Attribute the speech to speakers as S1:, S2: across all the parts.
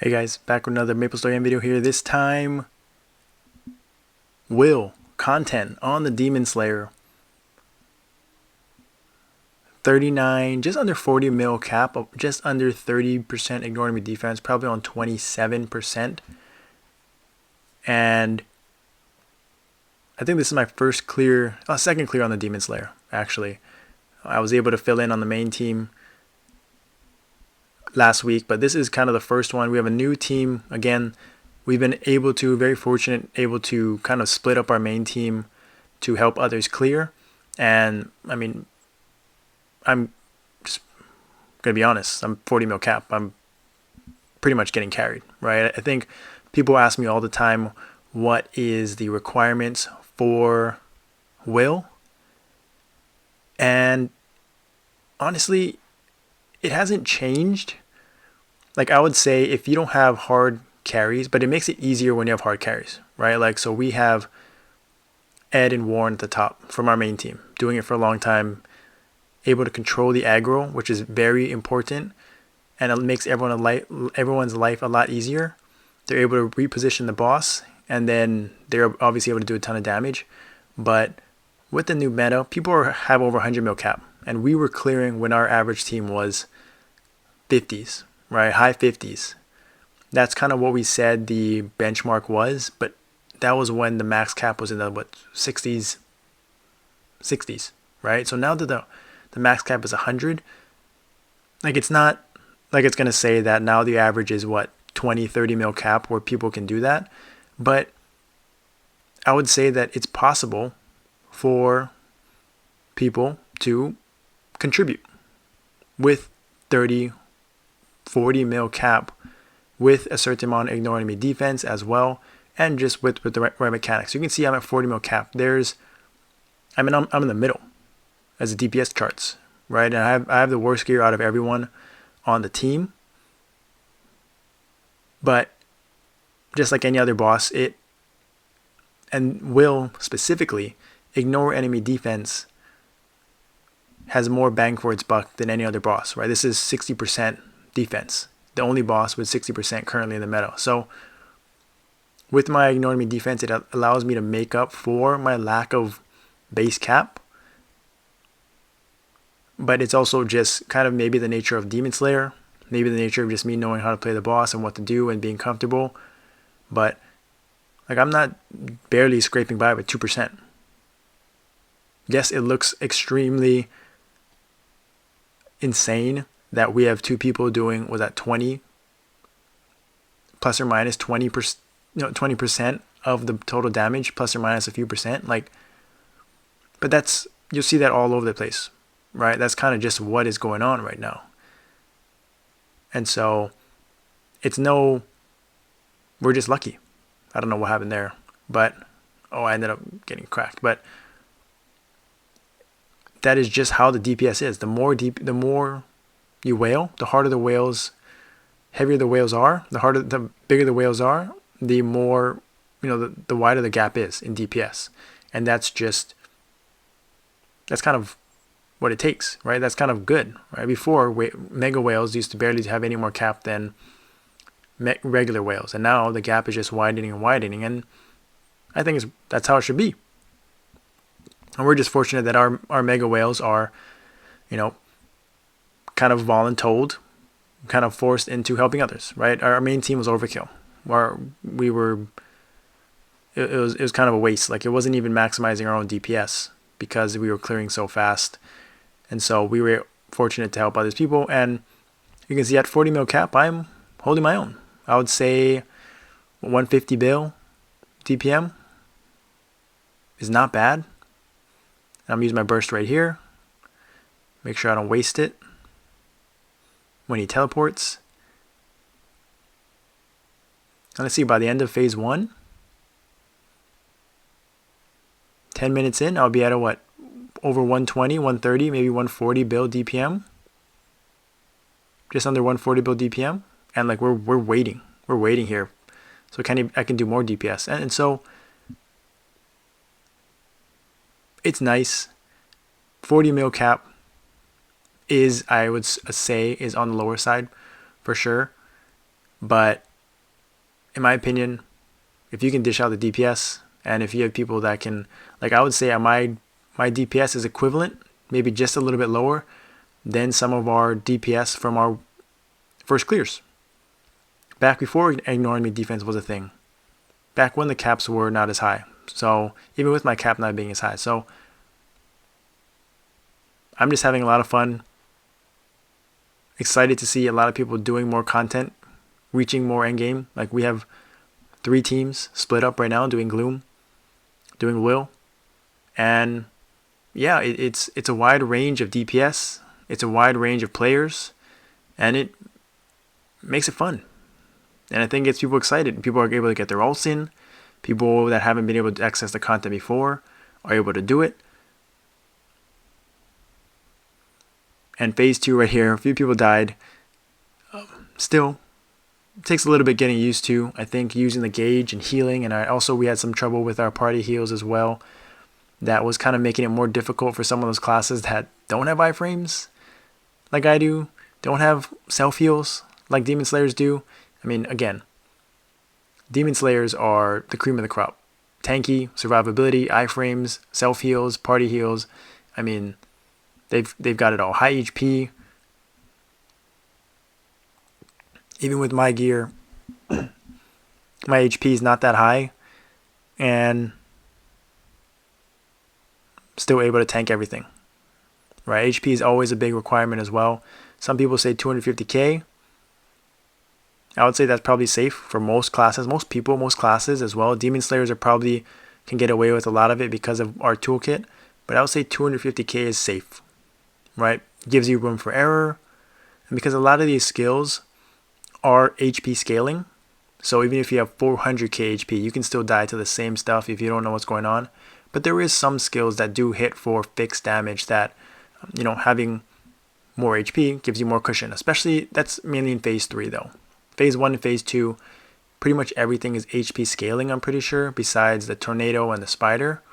S1: Hey guys, back with another Maplestory video here. This time, will content on the Demon Slayer. 39, just under 40 mil cap, just under 30% ignore enemy defense, probably on 27%. And I think this is my first clear, second clear on the Demon Slayer, actually. I was able to fill in on the main team last week, but this is kind of the first one. We have a new team. Again, we've been very fortunate, able to kind of split up our main team to help others clear. And I mean, I'm just gonna be honest, I'm 40 mil cap. I'm pretty much getting carried, right? I think people ask me all the time, what is the requirements for will? And honestly, it hasn't changed. Like, I would say if you don't have hard carries, but it makes it easier when you have hard carries, right? Like, so we have Ed and Warren at the top from our main team, doing it for a long time, able to control the aggro, which is very important, and it makes everyone's life a lot easier. They're able to reposition the boss, and then they're obviously able to do a ton of damage. But with the new meta, people have over 100 mil cap, and we were clearing when our average team was 50s, right? High 50s. That's kind of what we said the benchmark was, but that was when the max cap was in the 60s, right? So now that the max cap is 100, like, it's not like it's going to say that now the average is 20, 30 mil cap where people can do that. But I would say that it's possible for people to contribute with 30, 40 mil cap with a certain amount of ignore enemy defense as well, and just with the right mechanics. You can see I'm at 40 mil cap. I'm in the middle as the DPS charts, right? And I have the worst gear out of everyone on the team. But just like any other boss, and will specifically, ignore enemy defense has more bang for its buck than any other boss, right? This is 60% defense. The only boss with 60% currently in the meta. So with my ignore enemy defense, it allows me to make up for my lack of base cap. But it's also just kind of maybe the nature of Demon Slayer, maybe the nature of just me knowing how to play the boss and what to do and being comfortable. But like, I'm not barely scraping by with 2%. Yes, it looks extremely insane that we have two people doing, was that 20 plus or minus 20%, 20% of the total damage plus or minus a few percent. Like, but you'll see that all over the place, right? That's kind of just what is going on right now. And so we're just lucky. I don't know what happened there, but I ended up getting cracked. But that is just how the DPS is. The more you wail, the harder the wails, heavier the wails are, the bigger the wails are, the more, the wider the gap is in DPS. And that's kind of what it takes, right? That's kind of good, right? Before, mega whales used to barely have any more cap than regular whales, and now the gap is just widening and widening, and I think that's how it should be. And we're just fortunate that our mega whales are, kind of voluntold, kind of forced into helping others, right? Our main team was overkill. It was kind of a waste. Like, it wasn't even maximizing our own DPS because we were clearing so fast. And so we were fortunate to help others people. And you can see at 40 mil cap, I'm holding my own. I would say 150 bill DPM is not bad. I'm using my burst right here. Make sure I don't waste it when he teleports. And let's see, by the end of phase 1, 10 minutes in, I'll be at over 120, 130, maybe 140 bill DPM. Just under 140 bill DPM. And like, we're waiting. We're waiting here. So I can do more DPS. And so it's nice. 40 mil cap I would say, is on the lower side for sure. But in my opinion, if you can dish out the DPS, and if you have people that can, like I would say my DPS is equivalent, maybe just a little bit lower than some of our DPS from our first clears. Back before ignore enemy defense was a thing. Back when the caps were not as high. So even with my cap not being as high. So I'm just having a lot of fun. Excited to see a lot of people doing more content, reaching more endgame. Like we have 3 teams split up right now doing Gloom, doing Will. And yeah, it's a wide range of DPS. It's a wide range of players. And it makes it fun. And I think it gets people excited. People are able to get their ults in. People that haven't been able to access the content before are able to do it. And phase 2 right here, a few people died. Still, it takes a little bit getting used to. I think using the gauge and healing. And we had some trouble with our party heals as well. That was kind of making it more difficult for some of those classes that don't have iframes like I do. Don't have self heals like Demon Slayers do. I mean, again, Demon Slayers are the cream of the crop. Tanky, survivability, iframes, self heals, party heals. I mean, they've got it all. High HP. Even with my gear, my HP is not that high, and still able to tank everything. Right? HP is always a big requirement as well. Some people say 250k. I would say that's probably safe for most classes, most people, most classes as well. Demon Slayers can get away with a lot of it because of our toolkit, but I would say 250k is safe, right? Gives you room for error, and because a lot of these skills are HP scaling, so even if you have 400k HP, you can still die to the same stuff if you don't know what's going on. But there is some skills that do hit for fixed damage that, having more HP gives you more cushion, especially that's mainly in phase 3 though. Phase 1 and phase 2, pretty much everything is HP scaling, I'm pretty sure, besides the tornado and the spider.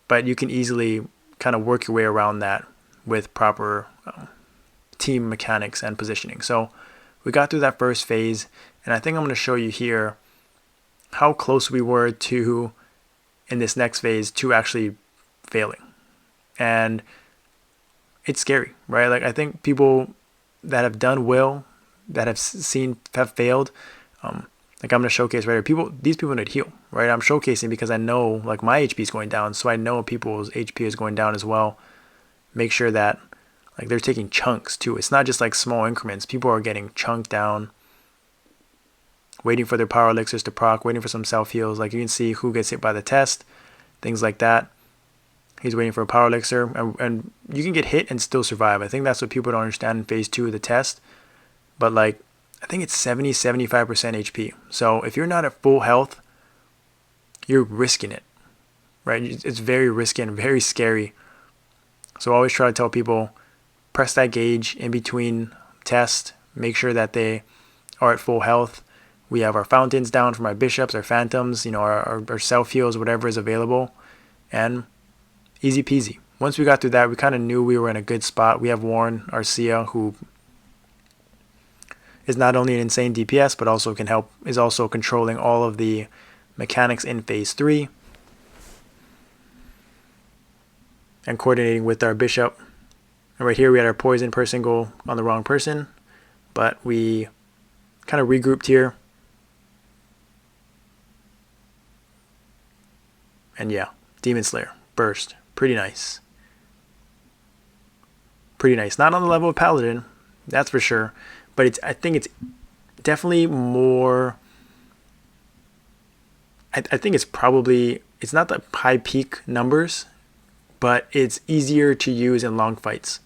S1: But you can easily kind of work your way around that with proper team mechanics and positioning. So we got through that first phase, and I think I'm going to show you here how close we were to, in this next phase, to actually failing. And it's scary, right? Like I think people that have done well, that have failed, like I'm going to showcase right here. These people need heal, right? I'm showcasing because I know like my HP is going down, so I know people's HP is going down as well. Make sure that like they're taking chunks too. It's not just like small increments. People are getting chunked down, waiting for their power elixirs to proc, waiting for some self heals. Like you can see who gets hit by the test, things like that. He's waiting for a power elixir, and you can get hit and still survive. I think that's what people don't understand in phase 2 of the test. But like, I think it's 70-75% HP. So if you're not at full health, you're risking it, right? It's very risky and very scary. So I always try to tell people, press that gauge in between tests. Make sure that they are at full health. We have our fountains down for my bishops, our phantoms, our self heals, whatever is available. And easy peasy. Once we got through that, we kind of knew we were in a good spot. We have Warren, our Sia, who is not only an insane DPS, but also is also controlling all of the mechanics in phase 3. And coordinating with our bishop. And right here we had our poison person go on the wrong person. But we kind of regrouped here. And yeah, Demon Slayer, burst. Pretty nice. Pretty nice. Not on the level of Paladin, that's for sure. But I think it's definitely more. I think it's not the high peak numbers, but it's easier to use in long fights,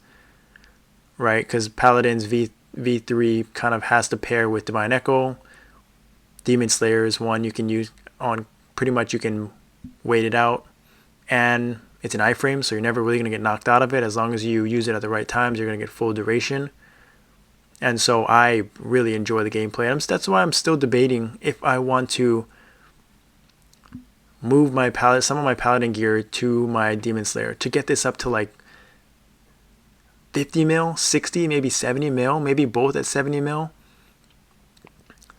S1: right? Because Paladin's V3 kind of has to pair with Divine Echo. Demon Slayer is one you can use on pretty much, you can wait it out. And it's an iframe, so you're never really going to get knocked out of it. As long as you use it at the right times, you're going to get full duration. And so I really enjoy the gameplay. That's why I'm still debating if I want to move some of my Paladin gear to my Demon Slayer to get this up to like 50 mil, 60, maybe 70 mil, maybe both at 70 mil.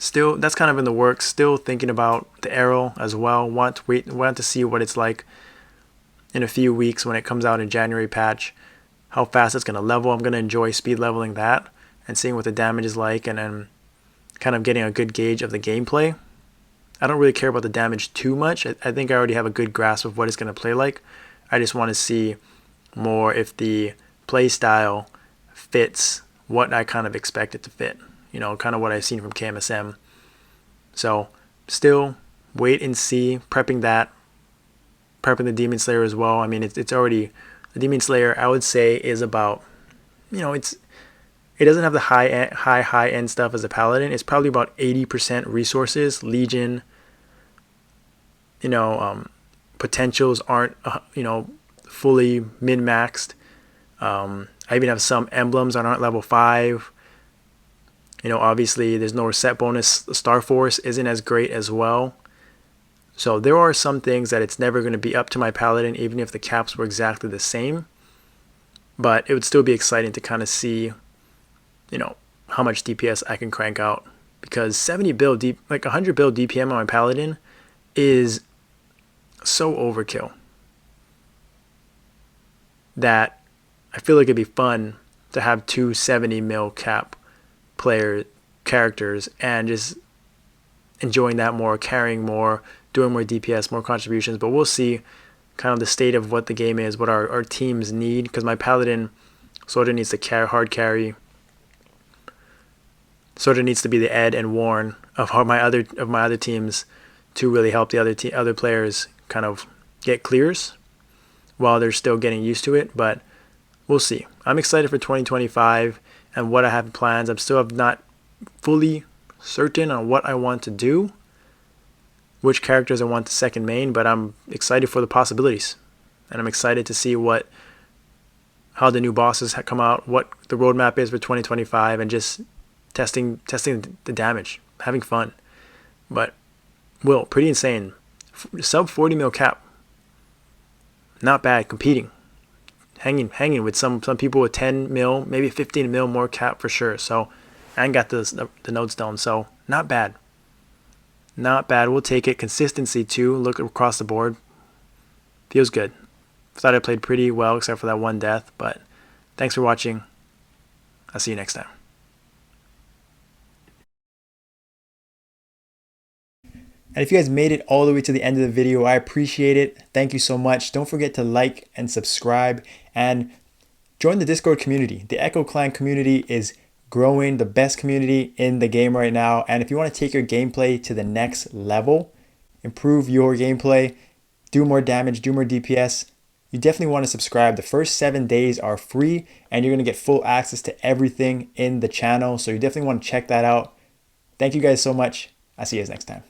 S1: Still, that's kind of in the works. Still thinking about the arrow as well. Want to see what it's like in a few weeks when it comes out in January patch. How fast it's going to level. I'm going to enjoy speed leveling that and seeing what the damage is like, and then kind of getting a good gauge of the gameplay. I don't really care about the damage too much. I think I already have a good grasp of what it's going to play like. I just want to see more if the play style fits what I kind of expect it to fit. You know, kind of what I've seen from KMSM. So still wait and see, prepping the Demon Slayer as well. I mean, it's already, the Demon Slayer, I would say, is about, you know, it doesn't have the high end stuff as a Paladin. It's probably about 80% resources. Legion, you know, potentials aren't, you know, fully min-maxed. I even have some emblems that aren't level 5. You know, obviously there's no reset bonus. Star Force isn't as great as well. So there are some things that it's never going to be up to my Paladin, even if the caps were exactly the same. But it would still be exciting to kind of see, you know, how much DPS I can crank out. Because 70 build, like 100 build DPM on my Paladin is so overkill that I feel like it'd be fun to have 270 mil cap characters and just enjoying that more, carrying more, doing more DPS, more contributions. But we'll see kind of the state of what the game is, what our teams need, because my Paladin sort of needs to hard carry, sort of needs to be the Ed and Warren of my other teams to really help the other players kind of get clears while they're still getting used to it. But we'll see. I'm excited for 2025 and what I have plans. I'm still not fully certain on what I want to do, which characters I want to second main, but I'm excited for the possibilities. And I'm excited to see how the new bosses come out, what the roadmap is for 2025, and just testing the damage, having fun. But pretty insane. Sub 40 mil cap. Not bad, competing. Hanging with some people with 10 mil, maybe 15 mil more cap for sure. So, and got the notes down. So, not bad. Not bad. We'll take it. Consistency too. Look across the board. Feels good. Thought I played pretty well except for that one death. But thanks for watching. I'll see you next time. And if you guys made it all the way to the end of the video, I appreciate it. Thank you so much. Don't forget to like and subscribe and join the Discord community. The Echo Clan community is growing, the best community in the game right now. And if you want to take your gameplay to the next level, improve your gameplay, do more damage, do more DPS, you definitely want to subscribe. The first 7 days are free and you're going to get full access to everything in the channel. So you definitely want to check that out. Thank you guys so much. I'll see you guys next time.